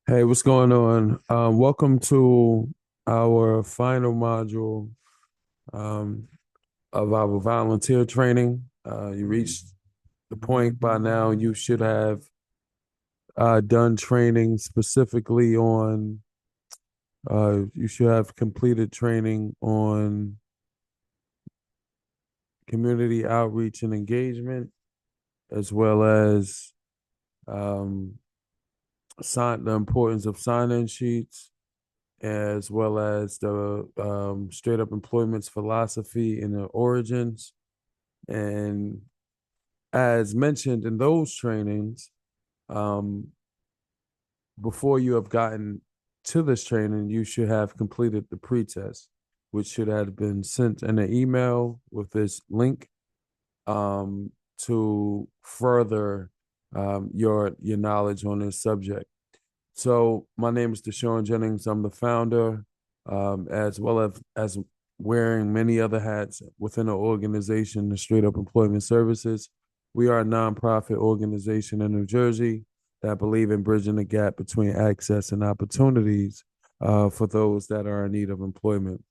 Hey, what's going on? Welcome to our final module um, of our volunteer training. You reached the point by now you should have done training specifically on, you should have completed training on community outreach and engagement, as well as um, the importance of sign-in sheets, as well as the straight up employment's philosophy and the origins. And as mentioned in those trainings, um, before you have gotten to this training, you should have completed the pretest, which should have been sent in an email with this link um, to further your knowledge on this subject. So my name is Deshaun Jennings. I'm the founder, as well as wearing many other hats within the organization, the Straight Up Employment Services. We are a nonprofit organization in New Jersey that believe in bridging the gap between access and opportunities for those that are in need of employment.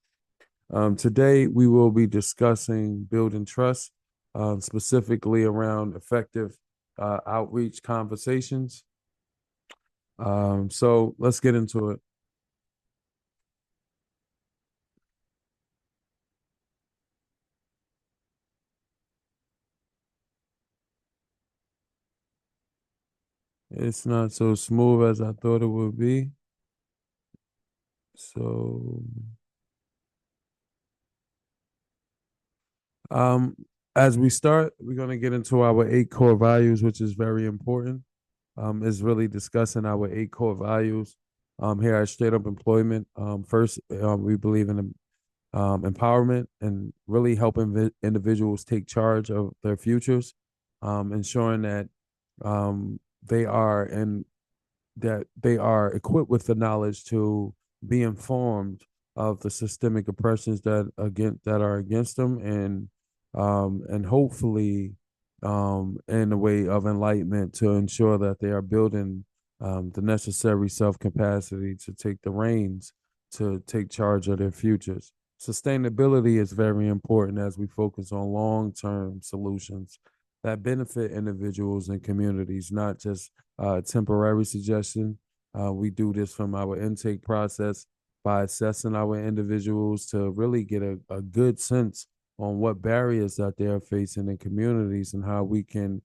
Today, we will be discussing building trust, specifically around effective outreach conversations. So let's get into it. It's not so smooth as I thought it would be. So, um, as we start, we're going to get into our eight core values, which is very important. Is really discussing our eight core values. Here at Straight Up Employment. First, we believe in empowerment and really helping individuals take charge of their futures, ensuring that they are in they are equipped with the knowledge to be informed of the systemic oppressions that are against them, and hopefully in a way of enlightenment to ensure that they are building the necessary self capacity to take the reins to take charge of their futures. Sustainability is very important as we focus on long term solutions that benefit individuals and communities, not just temporary suggestion. We do this from our intake process by assessing our individuals to really get a good sense on what barriers that they are facing in communities and how we can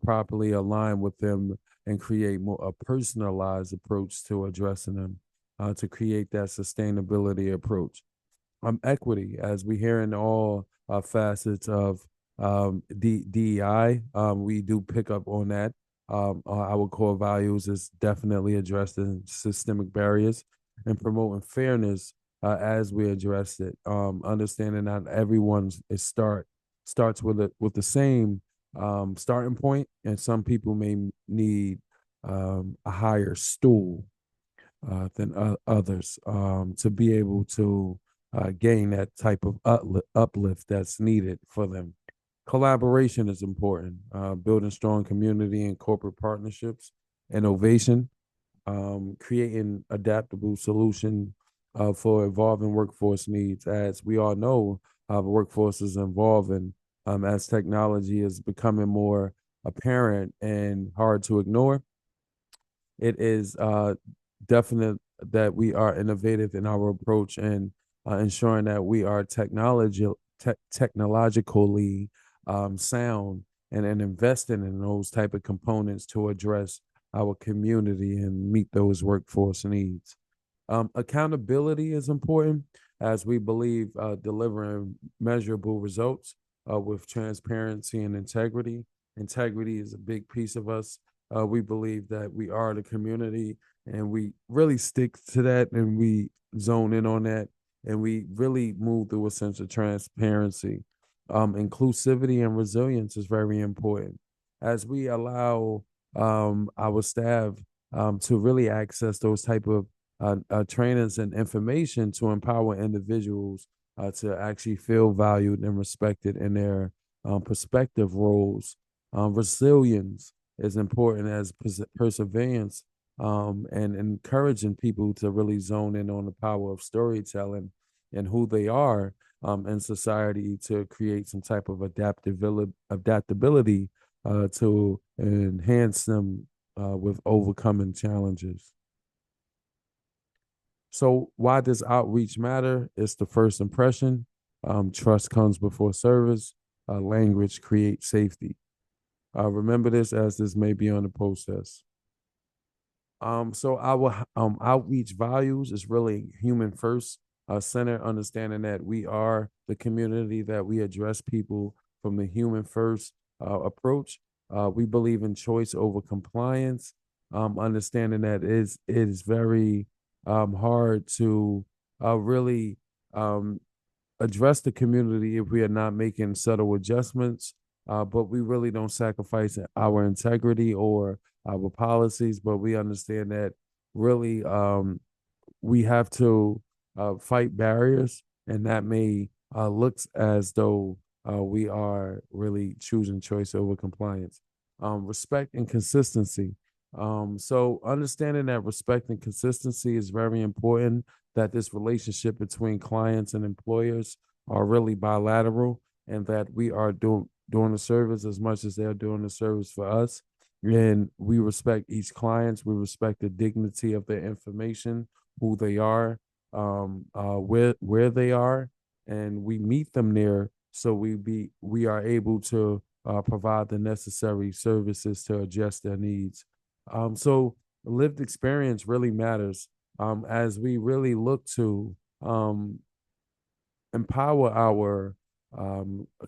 properly align with them and create more a personalized approach to addressing them, to create that sustainability approach. Equity, as we hear in all facets of DEI, we do pick up on that. Our core values is definitely addressing systemic barriers and promoting fairness as we address it. Understanding that everyone is starts with the same starting point, and some people may need a higher stool than others to be able to gain that type of uplift that's needed for them. Collaboration is important, building strong community and corporate partnerships, innovation, creating adaptable solution for evolving workforce needs. As we all know, the workforce is evolving as technology is becoming more apparent and hard to ignore. It is definite that we are innovative in our approach and ensuring that we are technologically sound and investing in those type of components to address our community and meet those workforce needs. Accountability is important as we believe delivering measurable results with transparency and integrity. Integrity is a big piece of us. We believe that we are the community and we really stick to that and we zone in on that and we really move through a sense of transparency. Inclusivity and resilience is very important as we allow our staff to really access those type of trainings and information to empower individuals to actually feel valued and respected in their prospective roles. Resilience as important as perseverance, and encouraging people to really zone in on the power of storytelling and who they are, in society, to create some type of adaptability, to enhance them, with overcoming challenges. So why does outreach matter? It's the first impression. Trust comes before service. Language creates safety. Remember this, as this may be on the process. So our outreach values is really human first, center, understanding that we are the community, that we address people from the human first, approach. We believe in choice over compliance, understanding that it is very, hard to, really, um, address the community if we are not making subtle adjustments. But we really don't sacrifice our integrity or our policies, but we understand that really, we have to, fight barriers, and that may, looks as though, we are really choosing choice over compliance. Respect and consistency. So understanding that respect and consistency is very important. That this relationship between clients and employers are really bilateral, and that we are doing the service as much as they're doing the service for us. And we respect each clients. We respect the dignity of their information, who they are, where they are, and we meet them there, so we are able to, provide the necessary services to address their needs. So lived experience really matters, as we really look to, empower our,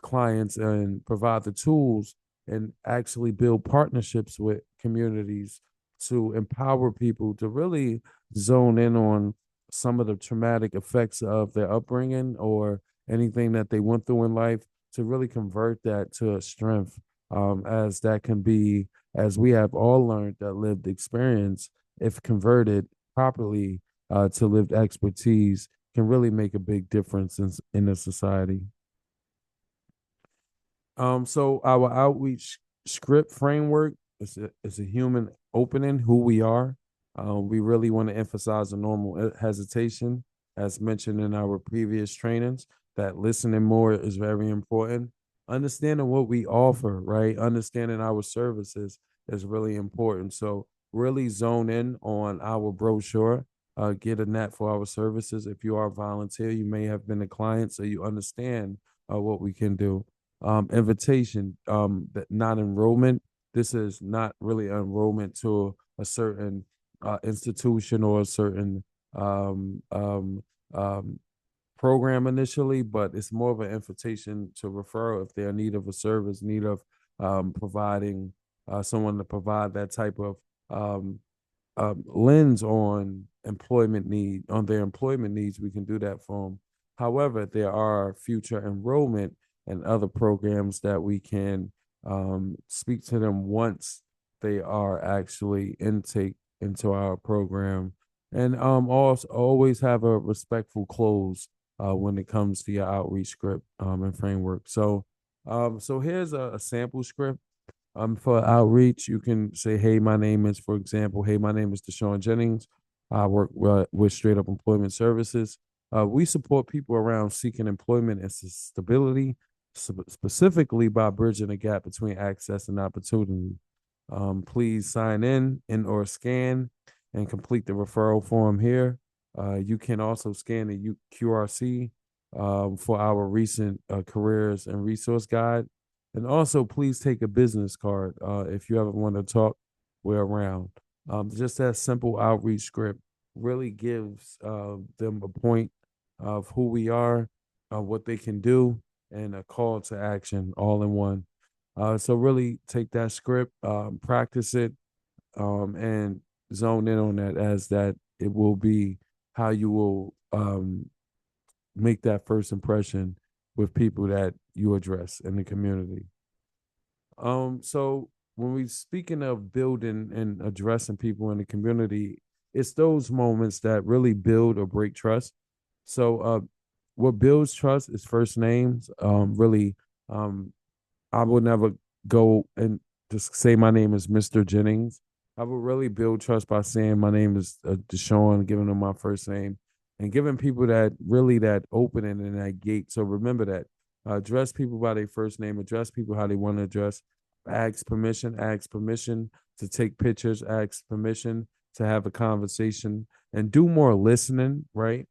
clients and provide the tools and actually build partnerships with communities to empower people to really zone in on some of the traumatic effects of their upbringing or anything that they went through in life, to really convert that to a strength, as that can be, as we have all learned, that lived experience, if converted properly, to lived expertise, can really make a big difference in the society. So our outreach script framework is a human opening, who we are. We really want to emphasize the normal, hesitation, as mentioned in our previous trainings, that listening more is very important. Understanding what we offer, right? Understanding our services is really important. So really zone in on our brochure, get a net for our services. If you are a volunteer, you may have been a client, so you understand, what we can do. Invitation, that not enrollment. This is not really enrollment to a certain, institution or a certain, um, um, um, program initially, but it's more of an invitation to refer if they're in need of a service, need of, providing, someone to provide that type of, um, lens on their employment needs. We can do that for them. However, there are future enrollment and other programs that we can, speak to them once they are actually intake into our program, and, also always have a respectful close, when it comes to your outreach script, and framework. So here's a sample script, for outreach. You can say, "Hey, my name is," for example, "Hey, my name is Deshaun Jennings. I work, with Straight Up Employment Services. We support people around seeking employment and stability, specifically by bridging the gap between access and opportunity. Please sign in or scan and complete the referral form here. You can also scan the QRC, for our recent, careers and resource guide. And also, please take a business card, if you ever want to talk. We're around." Just that simple outreach script really gives, them a point of who we are, what they can do, and a call to action all in one. So really take that script, practice it, and zone in on that, as that it will be how you will, make that first impression with people that you address in the community. So when we speaking of building and addressing people in the community, it's those moments that really build or break trust. So, what builds trust is first names. Really, I would never go into just say my name is Mr. Jennings. I would really build trust by saying my name is Deshaun, giving them my first name, and giving people that really that opening and that gate. So remember that. Address people by their first name. Address people how they want to address. Ask permission. Ask permission to take pictures. Ask permission to have a conversation, and do more listening. Right.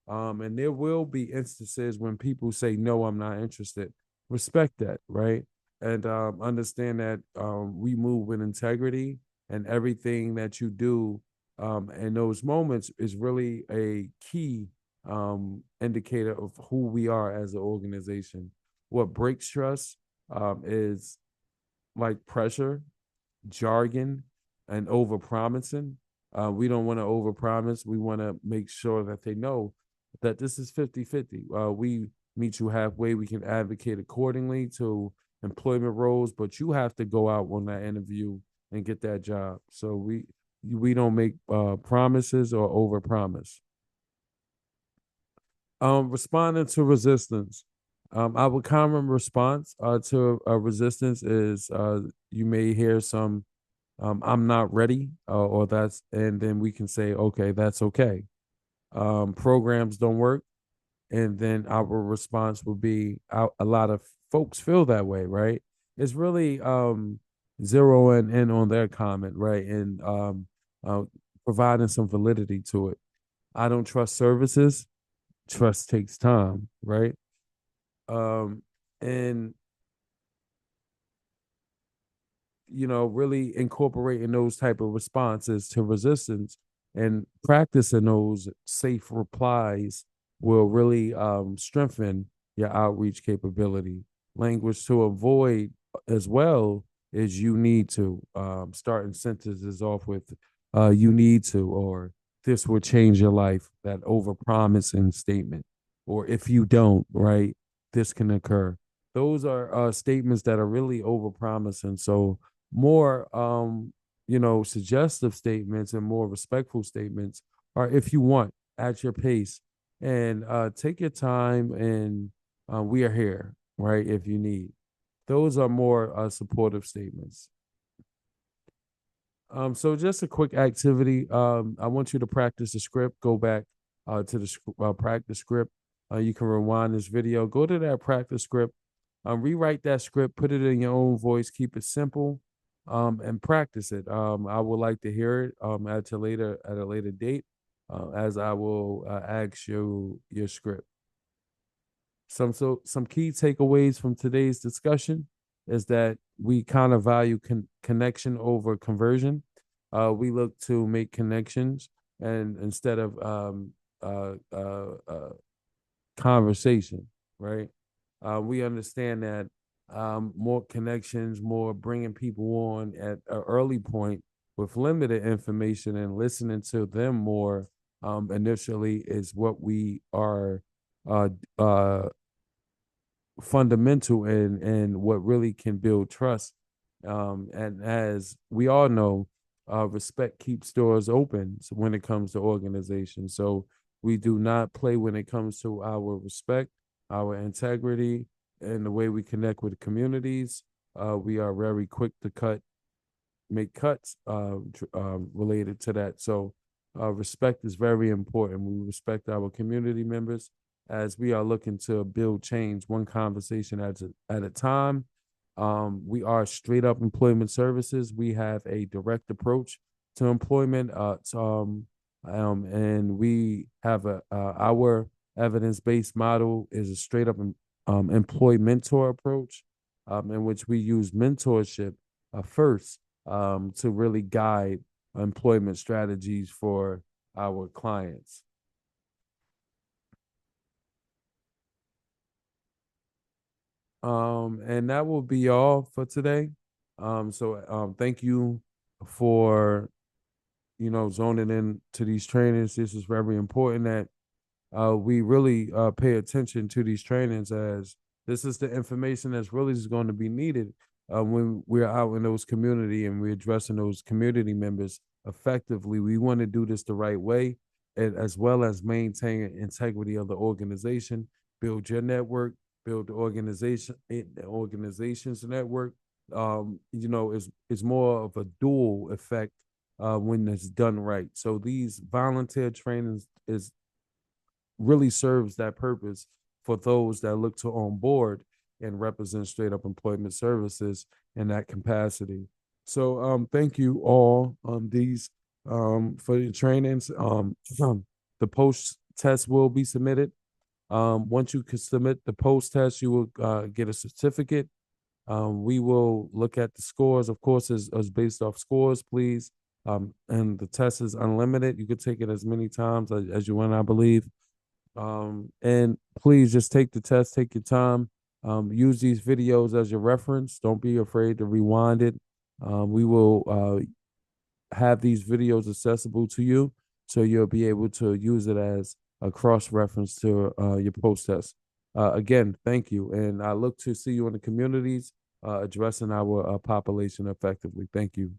And there will be instances when people say, no, I'm not interested. Respect that, right? And understand that we move with integrity, and everything that you do in those moments is really a key indicator of who we are as an organization. What breaks trust is like pressure, jargon, and over promising. We don't want to over promise. We want to make sure that they know that this is 50-50. We meet you halfway. We can advocate accordingly to employment roles, but you have to go out on that interview and get that job. So we don't make promises or over promise. Responding to resistance. Our common response to resistance is you may hear some I'm not ready, or that's, and then we can say, okay, that's okay. Programs don't work, and then our response would be a lot of folks feel that way, right? It's really zeroing in on their comment, right, and uh, providing some validity to it. I don't trust services. Trust takes time, right? Um, and really incorporating those type of responses to resistance and practicing those safe replies will really strengthen your outreach capability. Language to avoid as well is you need to, starting sentences off with you need to, or this will change your life, that over promising statement, or if you don't, right, this can occur. Those are statements that are really over promising. So more suggestive statements and more respectful statements are if you want, at your pace, and take your time, and we are here, right, if you need. Those are more supportive statements. So just a quick activity. I want you to practice the script. Go back to the practice script. You can rewind this video. Go to that practice script. Rewrite that script. Put it in your own voice. Keep it simple, and practice it. I would like to hear it at a later date, as I will ask you your script. Some key takeaways from today's discussion is that we kind of value connection over conversion. We look to make connections, and instead of conversation, right? We understand that more connections, more bringing people on at an early point with limited information and listening to them more initially is what we are uh, uh, fundamental and what really can build trust. And as we all know, respect keeps doors open when it comes to organization. So we do not play when it comes to our respect, our integrity, and the way we connect with communities. We are very quick to make cuts related to that. So respect is very important. We respect our community members as we are looking to build change one conversation at a time. We are straight up employment services. We have a direct approach to employment. And we have our evidence based model is a straight up employee mentor approach, in which we use mentorship first to really guide employment strategies for our clients. And that will be all for today. So thank you for zoning in to these trainings. This is very important that we really pay attention to these trainings, as this is the information that's really just going to be needed when we're out in those community and we're addressing those community members effectively. We want to do this the right way, and as well as maintain integrity of the organization, build your network, build the organization's network, is more of a dual effect when it's done right. So these volunteer trainings is really serves that purpose for those that look to on board and represent straight up employment services in that capacity. So thank you all these for your trainings. The post test will be submitted. Once you can submit the post test, you will get a certificate. We will look at the scores, of course, as based off scores, please. And the test is unlimited. You could take it as many times as you want, I believe. And please just take the test, take your time. Use these videos as your reference. Don't be afraid to rewind it. We will have these videos accessible to you, so you'll be able to use it as a cross reference to your post test. Again, thank you, and I look to see you in the communities addressing our population effectively. Thank you.